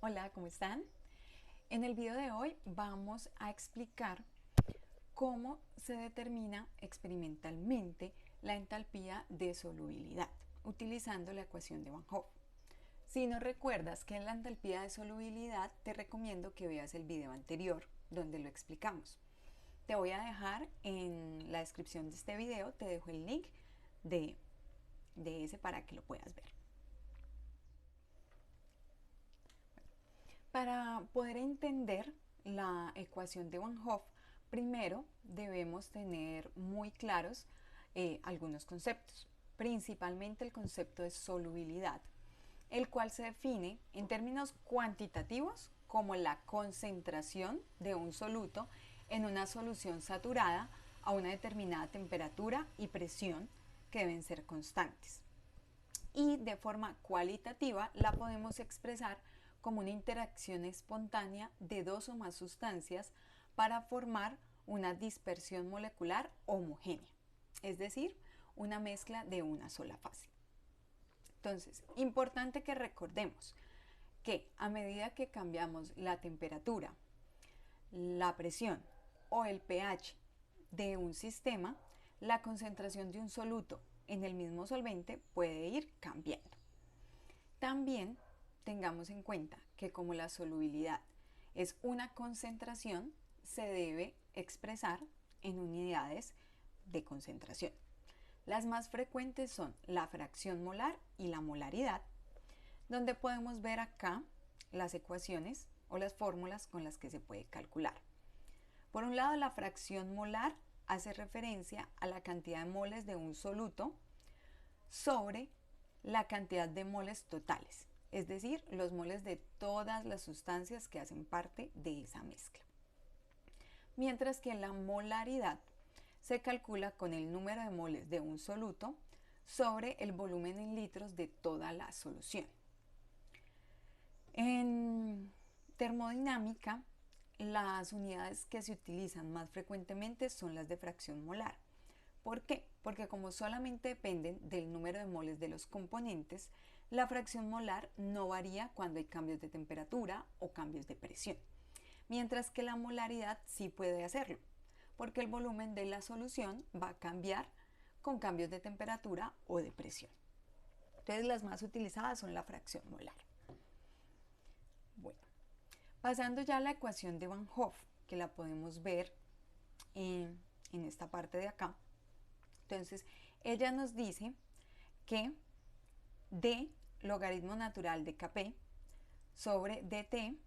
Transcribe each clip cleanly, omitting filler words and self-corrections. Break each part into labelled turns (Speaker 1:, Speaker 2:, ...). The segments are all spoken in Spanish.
Speaker 1: Hola, ¿cómo están? En el video de hoy vamos a explicar cómo se determina experimentalmente la entalpía de solubilidad utilizando la ecuación de Van Hoff. Si no recuerdas qué es la entalpía de solubilidad, te recomiendo que veas el video anterior donde lo explicamos. Te voy a dejar en la descripción de este video, te dejo el link de ese para que lo puedas ver. Para poder entender la ecuación de Van Hoff, primero debemos tener muy claros algunos conceptos, principalmente el concepto de solubilidad, el cual se define en términos cuantitativos como la concentración de un soluto en una solución saturada a una determinada temperatura y presión que deben ser constantes. Y de forma cualitativa la podemos expresar como una interacción espontánea de dos o más sustancias para formar una dispersión molecular homogénea, es decir, una mezcla de una sola fase. Entonces, importante que recordemos que a medida que cambiamos la temperatura, la presión o el pH de un sistema, la concentración de un soluto en el mismo solvente puede ir cambiando. También tengamos en cuenta que como la solubilidad es una concentración, se debe expresar en unidades de concentración. Las más frecuentes son la fracción molar y la molaridad, donde podemos ver acá las ecuaciones o las fórmulas con las que se puede calcular. Por un lado, la fracción molar hace referencia a la cantidad de moles de un soluto sobre la cantidad de moles totales, es decir, los moles de todas las sustancias que hacen parte de esa mezcla. Mientras que la molaridad se calcula con el número de moles de un soluto sobre el volumen en litros de toda la solución. En termodinámica, las unidades que se utilizan más frecuentemente son las de fracción molar. ¿Por qué? Porque como solamente dependen del número de moles de los componentes, la fracción molar no varía cuando hay cambios de temperatura o cambios de presión, mientras que la molaridad sí puede hacerlo, porque el volumen de la solución va a cambiar con cambios de temperatura o de presión. Entonces las más utilizadas son la fracción molar. Bueno, pasando ya a la ecuación de Van Hoff, que la podemos ver en esta parte de acá. Entonces, ella nos dice que d logaritmo natural de Kp sobre dt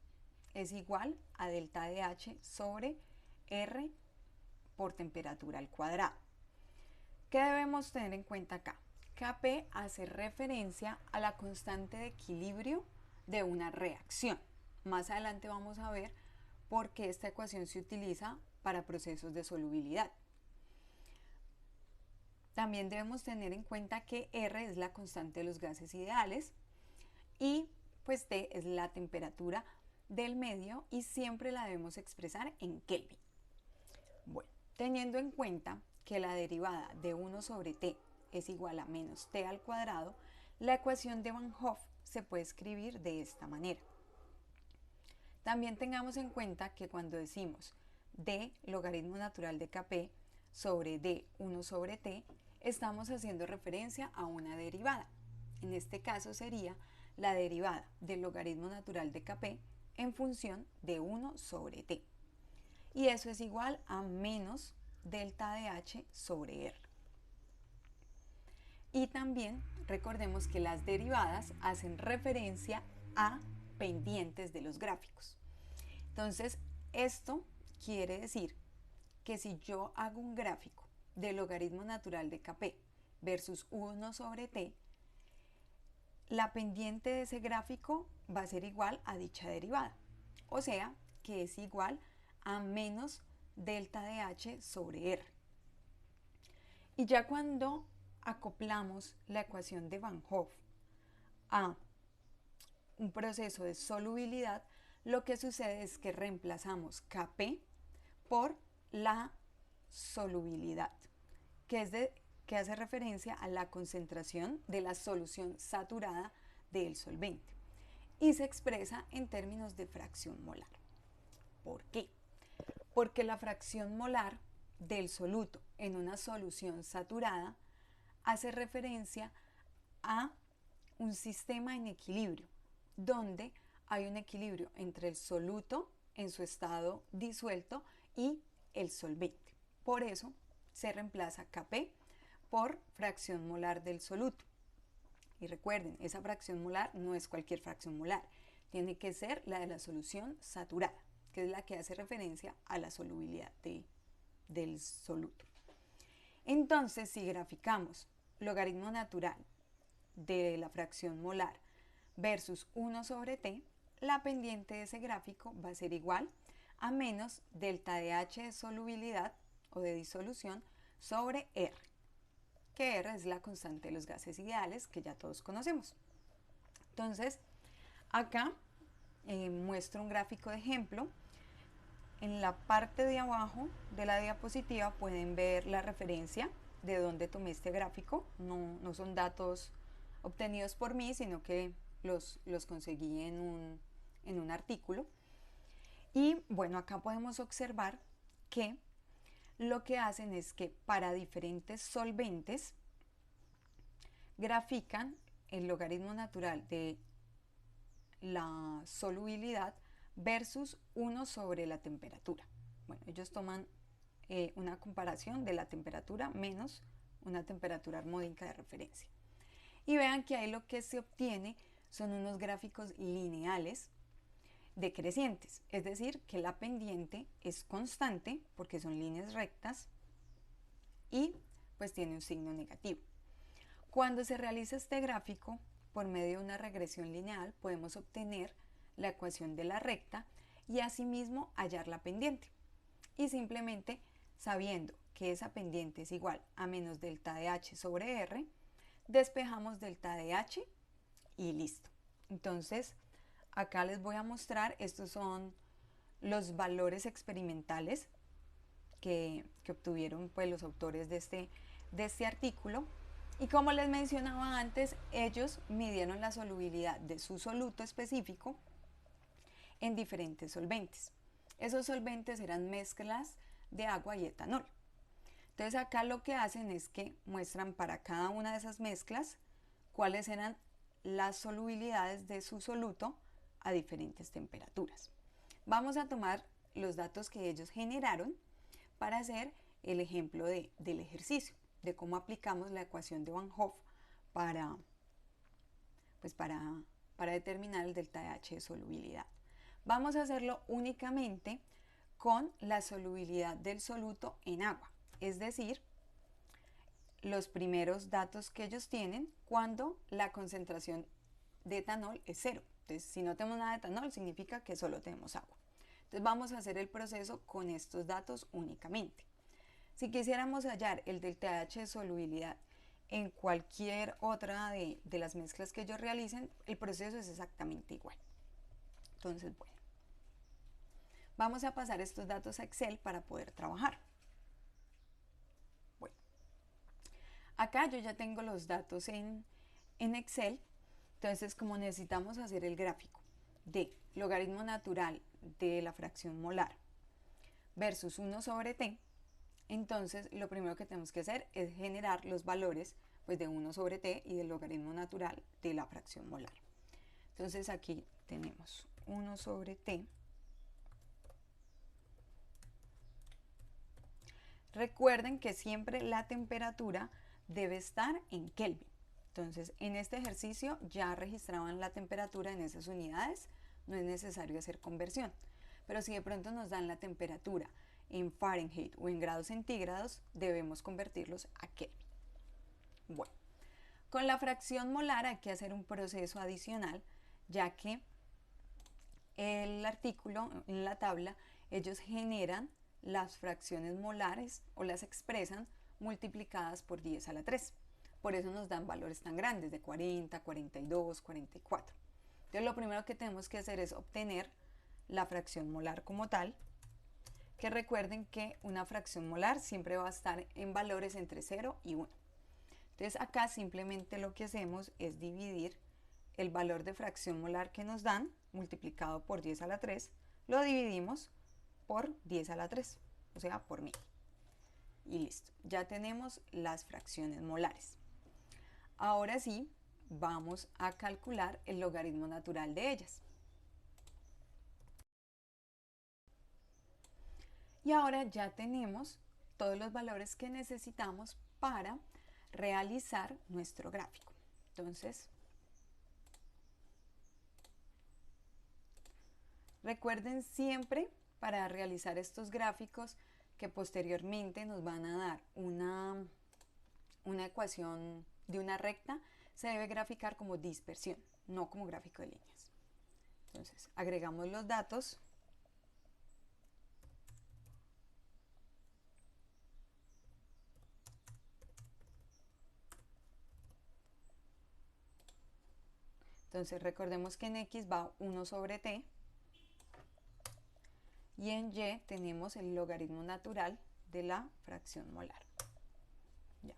Speaker 1: es igual a delta de H sobre R por temperatura al cuadrado. ¿Qué debemos tener en cuenta acá? Kp hace referencia a la constante de equilibrio de una reacción. Más adelante vamos a ver por qué esta ecuación se utiliza para procesos de solubilidad. También debemos tener en cuenta que R es la constante de los gases ideales y pues T es la temperatura del medio y siempre la debemos expresar en Kelvin. Bueno, teniendo en cuenta que la derivada de 1 sobre T es igual a menos T al cuadrado, la ecuación de Van Hoff se puede escribir de esta manera. También tengamos en cuenta que cuando decimos d logaritmo natural de Kp sobre d 1 sobre t, estamos haciendo referencia a una derivada. En este caso sería la derivada del logaritmo natural de Kp en función de 1 sobre t. Y eso es igual a menos delta de h sobre r. Y también recordemos que las derivadas hacen referencia a pendientes de los gráficos. Entonces, esto quiere decir que si yo hago un gráfico del logaritmo natural de Kp versus 1 sobre t, la pendiente de ese gráfico va a ser igual a dicha derivada. O sea, que es igual a menos delta de h sobre r. Y ya cuando acoplamos la ecuación de Van Hoff a un proceso de solubilidad, lo que sucede es que reemplazamos Kp por la solubilidad, que hace referencia a la concentración de la solución saturada del solvente. y se expresa en términos de fracción molar. ¿Por qué? Porque la fracción molar del soluto en una solución saturada hace referencia a un sistema en equilibrio, donde hay un equilibrio entre el soluto en su estado disuelto y el solvente. Por eso se reemplaza Kp por fracción molar del soluto. Y recuerden, esa fracción molar no es cualquier fracción molar, tiene que ser la de la solución saturada, que es la que hace referencia a la solubilidad del soluto. Entonces, si graficamos logaritmo natural de la fracción molar versus 1 sobre t, la pendiente de ese gráfico va a ser igual a menos delta de H de solubilidad o de disolución sobre R, que R es la constante de los gases ideales que ya todos conocemos. Entonces, acá muestro un gráfico de ejemplo. En la parte de abajo de la diapositiva pueden ver la referencia de dónde tomé este gráfico. No son datos obtenidos por mí, sino que los conseguí en un artículo. Y bueno, acá podemos observar que lo que hacen es que para diferentes solventes grafican el logaritmo natural de la solubilidad versus 1 sobre la temperatura. Bueno, ellos toman una comparación de la temperatura menos una temperatura armódica de referencia. Y vean que ahí lo que se obtiene son unos gráficos lineales decrecientes, es decir, que la pendiente es constante porque son líneas rectas y pues tiene un signo negativo. Cuando se realiza este gráfico por medio de una regresión lineal podemos obtener la ecuación de la recta y asimismo hallar la pendiente. Y simplemente sabiendo que esa pendiente es igual a menos delta de H sobre R, despejamos delta de H y listo. Entonces, acá les voy a mostrar, estos son los valores experimentales que obtuvieron pues, los autores de este artículo. Y como les mencionaba antes, ellos midieron la solubilidad de su soluto específico en diferentes solventes. Esos solventes eran mezclas de agua y etanol. Entonces acá lo que hacen es que muestran para cada una de esas mezclas cuáles eran las solubilidades de su soluto a diferentes temperaturas. Vamos a tomar los datos que ellos generaron para hacer el ejemplo del ejercicio, de cómo aplicamos la ecuación de Van Hoff para determinar el delta de H de solubilidad. Vamos a hacerlo únicamente con la solubilidad del soluto en agua, es decir, los primeros datos que ellos tienen cuando la concentración de etanol es 0. Entonces, si no tenemos nada de etanol, significa que solo tenemos agua. Entonces, vamos a hacer el proceso con estos datos únicamente. Si quisiéramos hallar el delta H de solubilidad en cualquier otra de las mezclas que ellos realicen, el proceso es exactamente igual. Entonces, bueno, vamos a pasar estos datos a Excel para poder trabajar. Bueno, acá yo ya tengo los datos en Excel. Entonces, como necesitamos hacer el gráfico de logaritmo natural de la fracción molar versus 1 sobre t, entonces lo primero que tenemos que hacer es generar los valores pues, de 1 sobre t y del logaritmo natural de la fracción molar. Entonces aquí tenemos 1 sobre t. Recuerden que siempre la temperatura debe estar en Kelvin. Entonces, en este ejercicio ya registraban la temperatura en esas unidades, no es necesario hacer conversión. Pero si de pronto nos dan la temperatura en Fahrenheit o en grados centígrados, debemos convertirlos a Kelvin. Bueno, con la fracción molar hay que hacer un proceso adicional, ya que el artículo, en la tabla, ellos generan las fracciones molares o las expresan multiplicadas por 10 a la 3. Por eso nos dan valores tan grandes de 40, 42, 44. Entonces lo primero que tenemos que hacer es obtener la fracción molar como tal, que recuerden que una fracción molar siempre va a estar en valores entre 0 y 1. Entonces acá simplemente lo que hacemos es dividir el valor de fracción molar que nos dan, multiplicado por 10 a la 3, lo dividimos por 10 a la 3, o sea, por 1000. Y listo, ya tenemos las fracciones molares. Ahora sí, vamos a calcular el logaritmo natural de ellas. Y ahora ya tenemos todos los valores que necesitamos para realizar nuestro gráfico. Entonces, recuerden siempre para realizar estos gráficos que posteriormente nos van a dar una ecuación de una recta, se debe graficar como dispersión, no como gráfico de líneas. Entonces, agregamos los datos. Entonces, recordemos que en X va 1 sobre T y en Y tenemos el logaritmo natural de la fracción molar. Ya.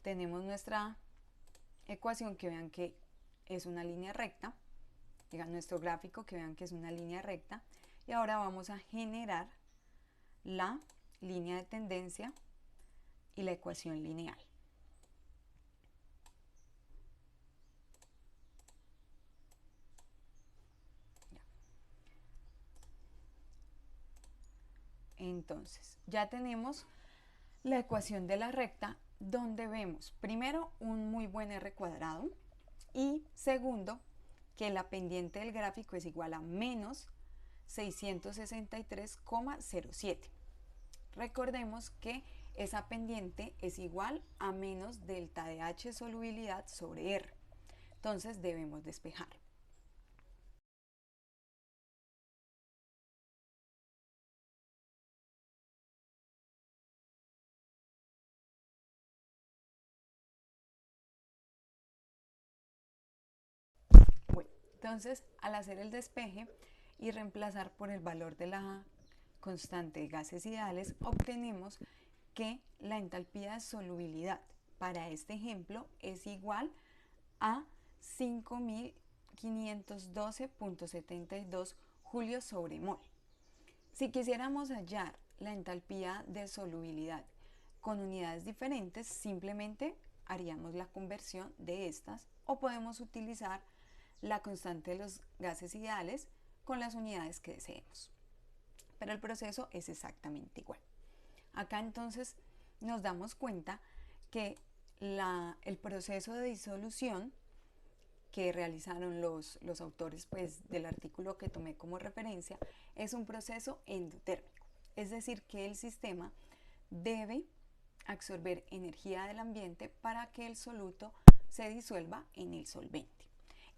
Speaker 1: Tenemos nuestra ecuación que vean que es una línea recta, digan nuestro gráfico que vean que es una línea recta, y ahora vamos a generar la línea de tendencia y la ecuación lineal. Entonces, ya tenemos la ecuación de la recta donde vemos primero un muy buen R cuadrado y segundo que la pendiente del gráfico es igual a menos 663,07. Recordemos que esa pendiente es igual a menos delta de H solubilidad sobre R. Entonces debemos despejar. Bueno, entonces al hacer el despeje y reemplazar por el valor de la constante de gases ideales, obtenemos que la entalpía de solubilidad para este ejemplo es igual a 5512.72 julios sobre mol. Si quisiéramos hallar la entalpía de solubilidad con unidades diferentes, simplemente haríamos la conversión de estas o podemos utilizar la constante de los gases ideales con las unidades que deseemos. Pero el proceso es exactamente igual. Acá entonces nos damos cuenta que el proceso de disolución que realizaron los autores del artículo que tomé como referencia es un proceso endotérmico, es decir, que el sistema debe absorber energía del ambiente para que el soluto se disuelva en el solvente.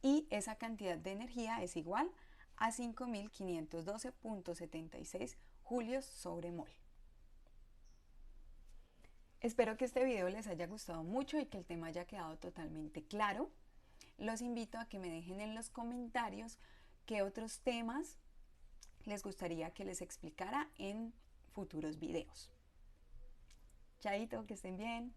Speaker 1: Y esa cantidad de energía es igual a 5512.76 julios sobre mol. Espero que este video les haya gustado mucho y que el tema haya quedado totalmente claro. Los invito a que me dejen en los comentarios qué otros temas les gustaría que les explicara en futuros videos. Chaito, que estén bien.